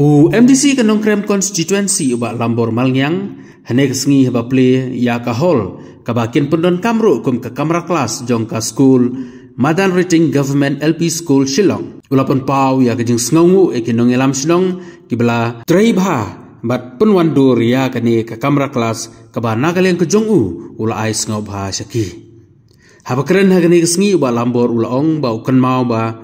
MDC kanong krem constituency uba lambor malngyang hane kesengi haba play ya ka hall kabakin pendon kamru kum ke kamera kelas jong ka school Madan Rating Government LP School Shillong ulapon pau ya kejing sngongu ekinong elam sinong kibla traibha bat penwandur ya kani ke kamera kelas kaba nagaleng kejongu ula ai sngob ha syaki haba keren hagani kesengi uba lambor ulaong ba ukan mau ba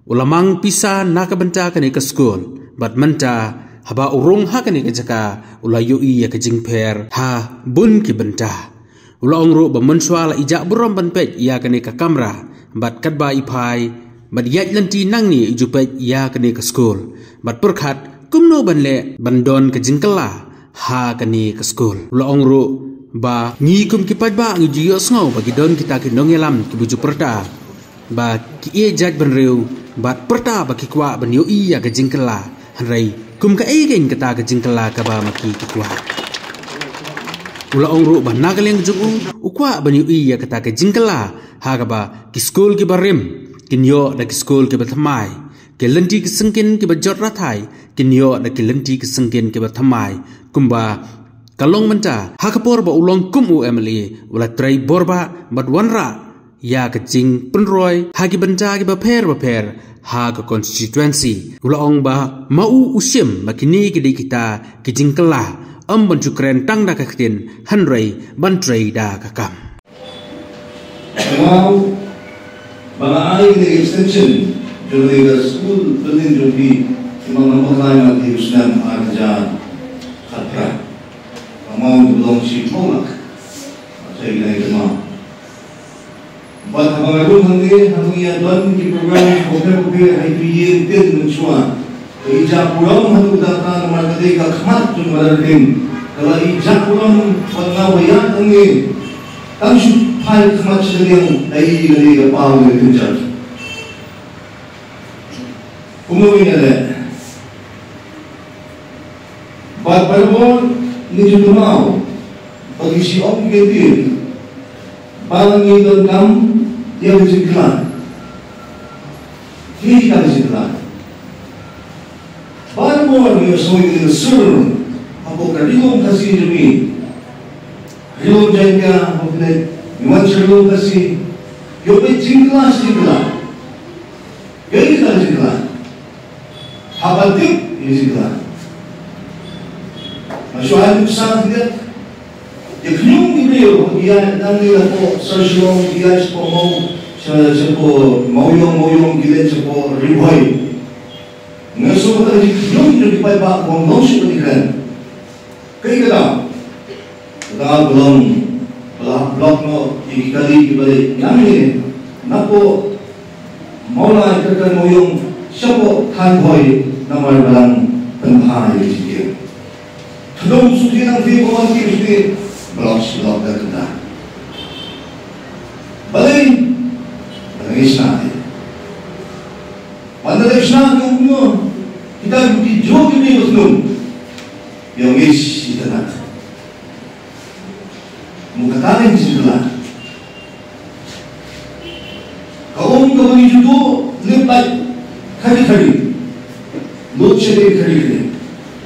ulamang pisa nakabenta kani ke school bat menta haba urung ha kani ke jaka ula yui ya kejing per ha bun ki benta ulaong ru ba menswa la ijak burom ban pej ya kani ke kamera bat kadba ipai bat yat lanti nangni ijupej ya kani ke school bat perkhat kumno banle bandon ke jingkela ha kani ke school ulaong ru ba ngi kum ki pajba ngi jiyo sngo bagi don kita ki nongelam ki buju perta ba ki e jaj banreu bat perta ba ki kwa ban yo i ya ke jingkela hanrai kum ka e geng kata ke jingkela ka ba maki ki kwa ulaong ru ba nagaleng jugu ukwa ban yo i ya kata ke jingkela ha ka ba ki school ki barim kinyo da ki school ki bathamai ke lenti ki sengkin ki bajot rathai kinyo da ki lenti ki sengkin ki bathamai kumba kalong menta hakapor ba ulong kum UMLA wala trai borba bat wanra ya kecing penroy hagi benta ki ba per ha ke constituency ulong ba mau usim makini ki kita kijing kela bancu keren tang da kakin hanrei bantrai da kakam now mga ay the extension during the school building to be imang mga at Islam arja khatra among belong si Pomak saya gilai kema but habang arun hangge habang don ki program kope ay piye tin mensua ija puram hanu data nomor kade ka khamat tun malarkin kala ija puram pangawaya hangge tamshu phai khamat sedang ai gari ka paw ne tinjar umuwi ne but parabon ni jumao bagi si om gedir balangi don kam dia bersiklan kita bersiklan parabon yo soi ni sur apo kadilong kasi jumi rilong jaga hokne iwan sirlo kasi yo be jingla gari ka jingla habatik jingla Masyarakat besar tidak, dia kenyum video dia nanti aku sosial dia sepo moyong kita sepo ribuai, ngasih kita di kenyum jadi payah bang sih berikan, kayak kita belum blog no dikali dibalik yang ini, napo mulai terkait moyong sepo tanboy nama barang penghai di sini. Belum suci nanti kawan kita blok terkena. Balik isna. Pada isna kita kita jauh ini betul. Yang kita nak. Muka tarik sebelah. Kaum ini juga lepas kari. Lot kari.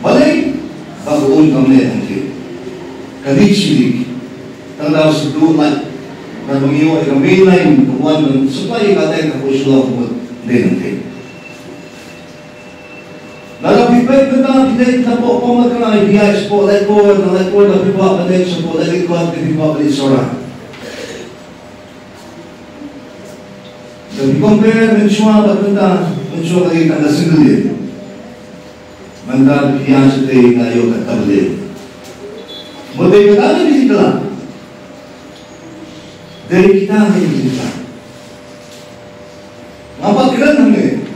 Balik Bagoon kami nanti, kali cilik, tanda sedu mat, namungiwa kami lain kawan supaya kata kapus lawan nanti. Dalam pipet kita tidak tahu pemakan dia ekspor lekor tapi buat pada ekspor lekor tapi buat beli seorang. Jadi compare mensua bertentang mensua lagi kanda single. Mandar yang sedih ngayo kata beli. Model kata ni disitulah. Dari kita ni disitulah. Apa keren ni?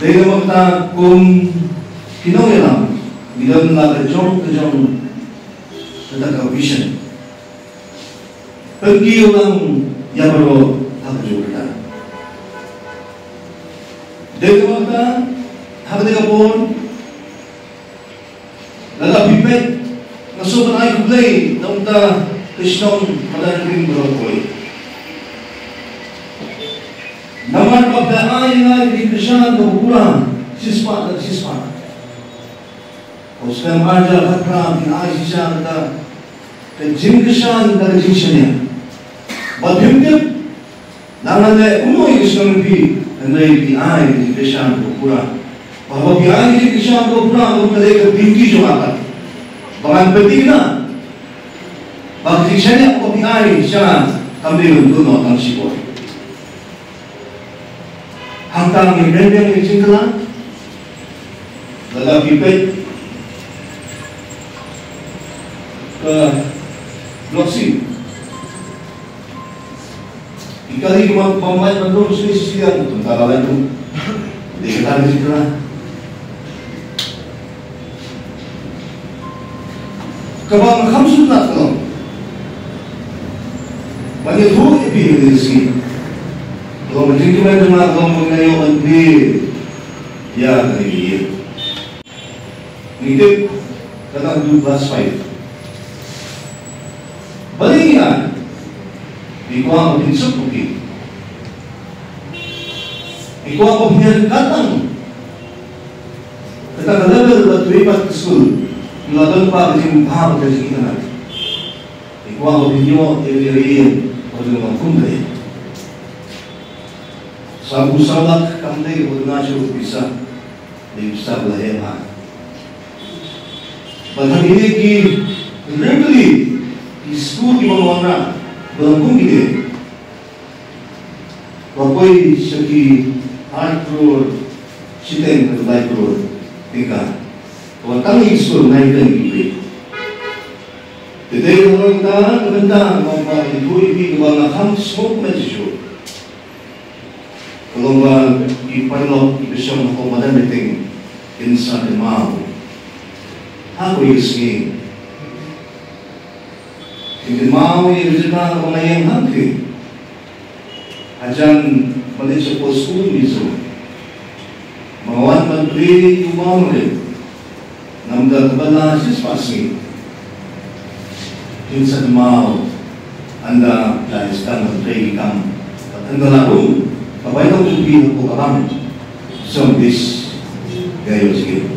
Dari kita kinong elam, kita nak kejong tentang vision. Pergi orang yang baru tak kita. Dari kita Habis kapon, lala pipet, nasuban ay kublay, naunta Krishnong madaling berokoi. Naman pagdaay nga di Krishna ng bukulan, sispa. Oskan marja hatra bin Aisha da Jingkishan da Jingshania. But him nangale uno isang pi andai di ai Jingkishan ko pura. Bahwa di ai Jingkishan ko pura ko kale ka binti jo akat. Bangan peti na. Bag Jingshania ko di ai siya kami untuk notang sipor. Hangtang ni Brandon ni Jingkala. Dalam pipet ke Bloksi. Ikali pemain menurut sisian tentara lain dikatakan di situ lah. Kebang khamsun nak kalau banyak tu ipi di sini. Kalau macam tu macam mana kalau mengayu anti ya dari ini kata 12.5. Balingan ikuang pinsuk bukit ikuang pemilihan katang kata level batu ibat school melakukan pak kecil paham dari kita nanti ikuang pemilihan iri-iri dengan kumde sabu salak kamde udnaju bisa bisa belajar bahkan ini ki literally di school di mana belum gini, bapak segi hardcore, cipeng atau hardcore, tinggal. Kalau kami school naik lagi, jadi kalau kita benda mampu itu ibu kalau ham smoke macam kalau ipalok ibisam ako madamiting insan mau, aku isgi. Hindi mau i-resita ng mga iyang hangki. Ajan malit sa school mismo. Mga 1 yung mga rin. Namda kabala sispasi. Hinsan mau. Anda dahil ka ng 3 ikam. At anda laro. Kapay na sabihin ko kakam. So this gayo sige.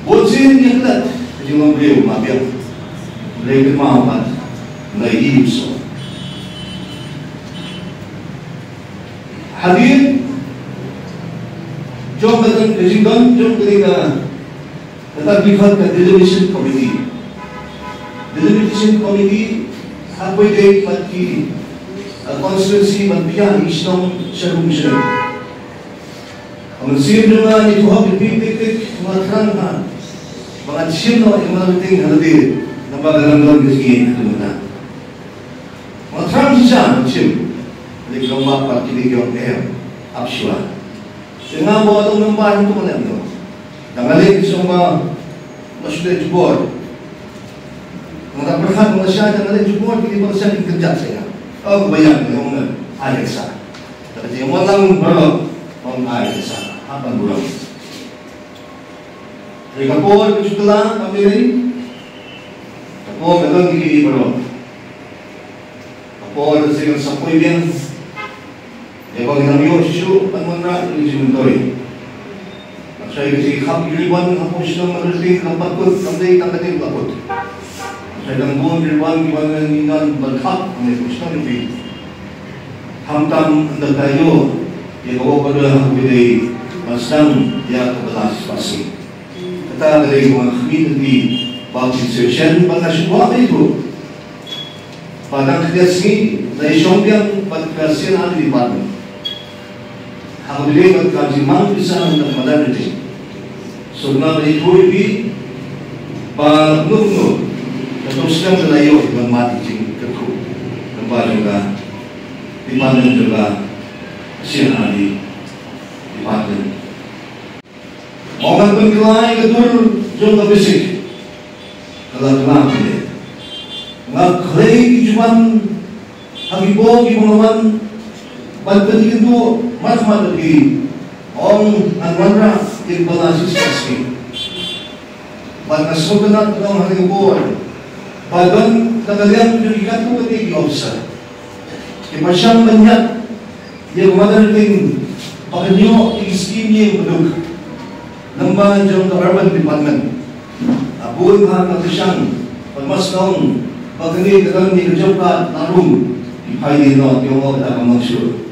Botsin yung lat. Yung beliau mabiak, mereka mahu lagi usaha. Hadir, jom kata kejian, jom ketika tetap dibuat ke deliberation committee. Deliberation committee apa itu bagi konstitusi berpihak Islam serumusnya. Amunsi juga itu hak lebih mengatakan. Mga sino yung mga ting halati na pagdaramdam kasi ito na. Mga transition sim, hindi ko mapakili yung absua. Yung nga mo itong nambahan ito mo na ito. Nangalit sa mga masulit board. Mga perhat mga siya nangalit sa board, hindi pa siya nagkajak siya. O kabayan yung Alexa. Kasi yung walang baro, ang Alexa, habang burang. Kapol itu telah kami ini, kapol kadang gigi baru, kapol itu segala sampai biang, kalau kita miu sisu, panmana ini simentoi. Saya kasi kham giliwan, kapol silang marusin, kapakut, kamday tangkatin kaput. Saya dangguan giliwan, giliwan ninan berhak, kami silang lebih. Hamtam anda tayo, ya kalau pada bidai masam ya kebelas pasti. Kita dari mga community participation pada sebuah itu pada kerjasini dari sumber perkasian ada di mana hal ini berkaji mampu bisa untuk modernity sebab itu lebih penuh teruskan selayu dengan mati cing ketu kembali juga di mana juga sian ada di mana. Orang berkelahi ketul jom bersih. Kalau kelam ini, ngak kelai cuman hagibo gimangawan, banten itu mas lagi. Om anwara imbalasis pasti. Batas sobenat dengan hagibo. Badan kagalian jurikat tu ketik diobser. Kemasam banyak yang madaling pakanyo scheme ni beduk namba jong urban department abun ha katisang pagmasnong pagkani kadang ni kejauhan tarum ipai ni no tiong ada mangsur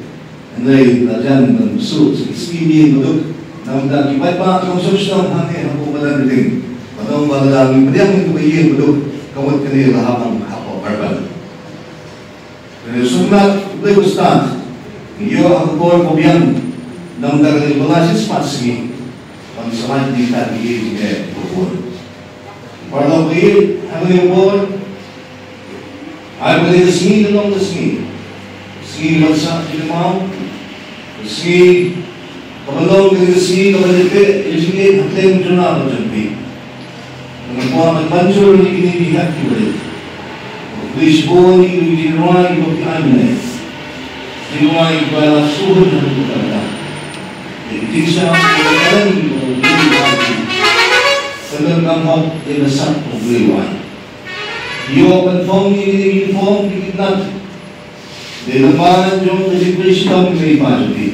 andai lajan dan su scheme ni beduk namda kipat pa kong sosong hangin ako badan ring padong balang pediang itu bayi beduk kawat kani lahabang hapo urban sunat boleh ustaz iyo ako ko pobian namda kani balasis patsi pang samahan di tadi ke bubur parlo bayi hangin bubur ay boleh sini dalam sini masa di mau sini kalau kita sini kalau kita sini hatem jurnal macam ni Mengapa mancur ni kini lihat kita. Lisbon ni di rumah ibu kami. Di rumah ibu adalah suhu dan kita. Jadi saya berjalan ibu lagi. Sedang kamu ada satu beliau. Dia confirm ni inform kita. Di lembaga jom jadi presiden kami pasti.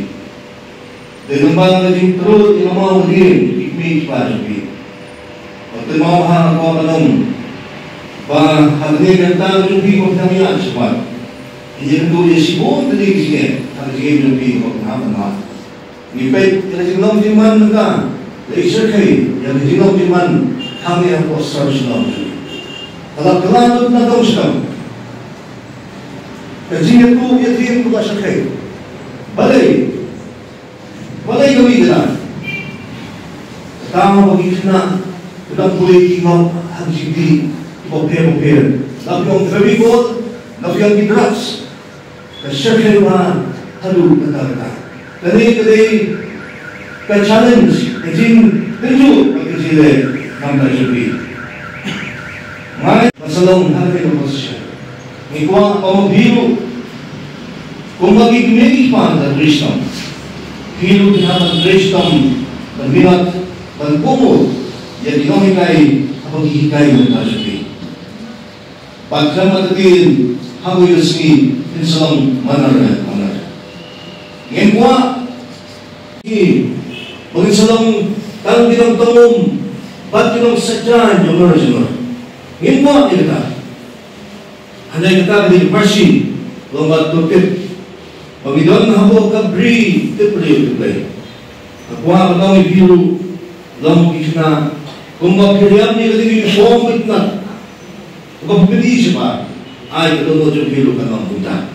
Di lembaga jadi terus di lembaga dia kami pasti. Waktu mau hang kau belum, bah hari ni kita jumpi kau kami ada cepat. Ini tu dia sibuk tadi kisah, hari ni jumpi kau kami mana. Ni pet kita jenam jiman kita, lagi sekali yang jenam jiman kami yang posar jenam. Kalau kelan tu nak tahu sedang. Kajian tu ia dia tu sekali. Balai kami kita. Tahu bagi kita. Dalam boleh tinggal haji di bopir. Tapi orang Febikol, tapi yang di drugs, kesyakirwan halu kata-kata. Kadai ke challenge, kejin tentu bagi sila nampak jadi. Mai masalah hari ini masih. Ikuan pemabiru, kumbagi kemedi pada Kristen. Biru dengan Kristen berminat dan kumur. Jadi kami apa hikai mereka sendiri. Pada matakin hamu yasmi Islam mana. Yang kuat ini bagi Islam kalau kita temum, bagi kita saja jumlah. Yang kuat kita. Andai kita di Persi, lomba tutip. Bagi don hamu kabri terpilih. Aku kami biru lomba kita. Kumba pilihan ni kasi inform kita. Kumba pili siya pa. Ay, ito mo yung pilo ka ng punta.